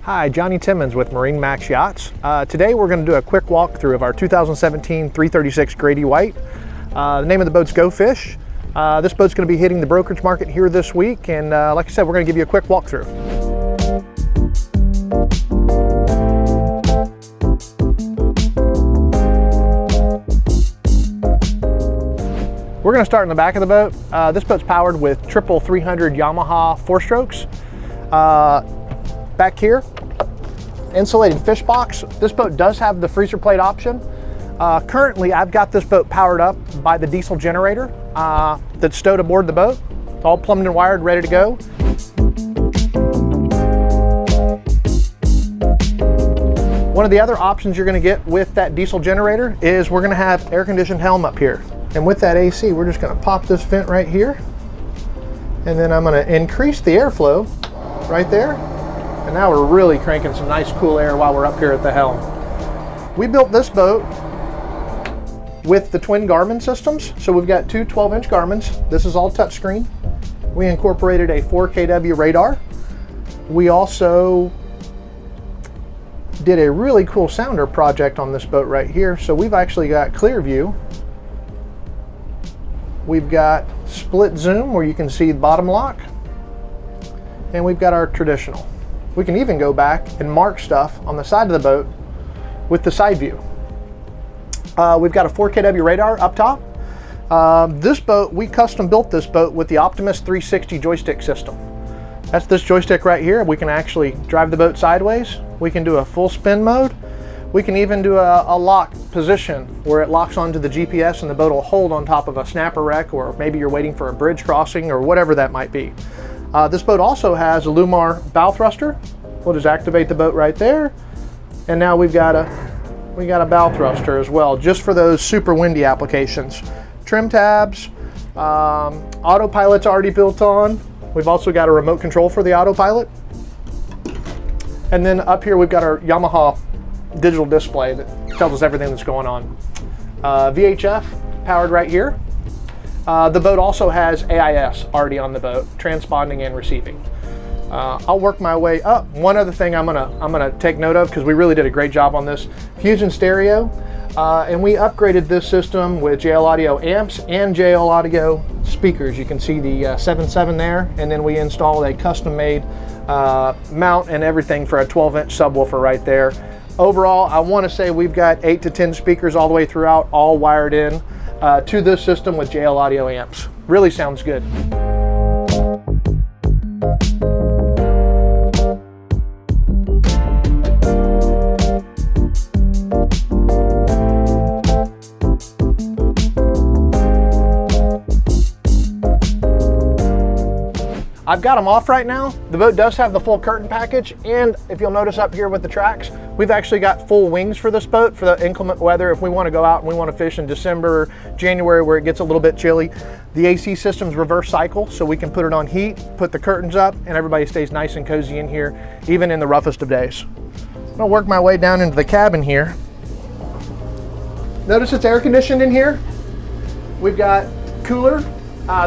Hi, Johnny Timmons with MarineMax Yachts. Today we're going to do a quick walkthrough of our 2017 336 Grady White. The name of the boat's Go Fish. This boat's going to be hitting the brokerage market here this week, and like I said, we're going to give you a quick walkthrough. We're going to start in the back of the boat. This boat's powered with triple 300 Yamaha 4-strokes. Back here, insulated fish box. This boat does have the freezer plate option. Currently, I've got this boat powered up by the diesel generator that's stowed aboard the boat. It's all plumbed and wired, ready to go. One of the other options you're going to get with that diesel generator is we're going to have air-conditioned Helm up here. And with that AC, we're just going to pop this vent right here. And then I'm going to increase the airflow right there. And now we're really cranking some nice cool air while we're up here at the helm. We built this boat with the twin Garmin systems. So we've got two 12-inch Garmins. This is all touchscreen. We incorporated a 4kW radar. We also did a really cool sounder project on this boat right here. So we've actually got clear view. We've got split zoom where you can see the bottom lock. And we've got our traditional. We can even go back and mark stuff on the side of the boat with the side view. We've got a 4kW radar up top. This boat, we custom built this boat with the Optimus 360 joystick system. That's this joystick right here. We can actually drive the boat sideways. We can do a full spin mode. We can even do a lock position where it locks onto the GPS and the boat will hold on top of a snapper wreck, or maybe you're waiting for a bridge crossing or whatever that might be. This boat also has a Lumar bow thruster. We'll just activate the boat right there. And now we've got a bow thruster as well, just for those super windy applications. Trim tabs, autopilot's already built on. We've also got a remote control for the autopilot. And then up here we've got our Yamaha digital display that tells us everything that's going on. VHF powered right here. The boat also has AIS already on the boat, transponding and receiving. I'll work my way up. One other thing I'm gonna take note of, because we really did a great job on this, Fusion stereo, and we upgraded this system with JL Audio amps and JL Audio speakers. You can see the 7.7 there, and then we installed a custom-made mount and everything for a 12-inch subwoofer right there. Overall, I want to say we've got 8 to 10 speakers all the way throughout, all wired in to this system with JL Audio amps. Really sounds good. I've got them off right now. The boat does have the full curtain package, and if you'll notice up here with the tracks, we've actually got full wings for this boat for the inclement weather. If we want to go out and we want to fish in December, January, where it gets a little bit chilly, the AC system's reverse cycle, so we can put it on heat, put the curtains up, and everybody stays nice and cozy in here, even in the roughest of days. I'm gonna work my way down into the cabin here. Notice it's air conditioned in here. We've got cooler.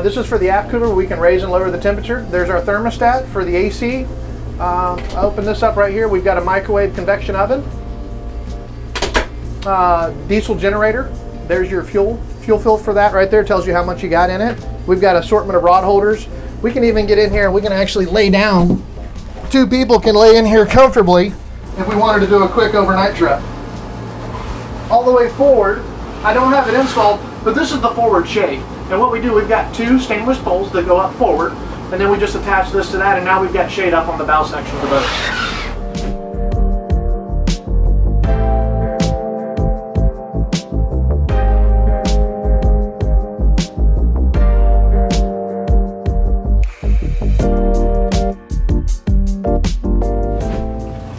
This is for the aft cooler. We can raise and lower the temperature. There's our thermostat for the AC. I'll open this up right here. We've got a microwave convection oven. Diesel generator. There's your fuel fill for that right there. Tells you how much you got in it. We've got assortment of rod holders. We can even get in here and we can actually lay down. 2 people can lay in here comfortably if we wanted to do a quick overnight trip. All the way forward, I don't have it installed, but this is the forward shade. And what we do, we've got 2 stainless poles that go up forward, and then we just attach this to that, and now we've got shade up on the bow section of the boat.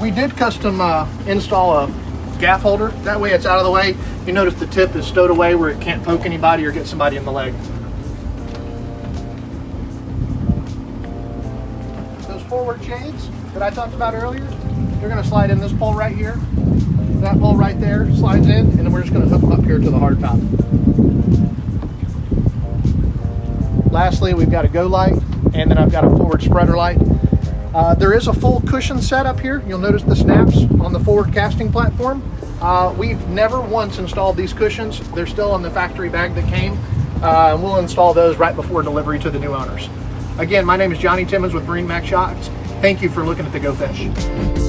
We did custom install a gaff holder. That way it's out of the way. You notice the tip is stowed away where it can't poke anybody or get somebody in the leg. Those forward shades that I talked about earlier, you're going to slide in this pole right here. That pole right there slides in, and then we're just going to hook them up here to the hard top. Lastly, we've got a Go light, and then I've got a forward spreader light. There is a full cushion set up here. You'll notice the snaps on the forward casting platform. We've never once installed these cushions. They're still in the factory bag that came. And we'll install those right before delivery to the new owners. Again, my name is Johnny Timmons with MarineMax Yachts. Thank you for looking at the Go Fish.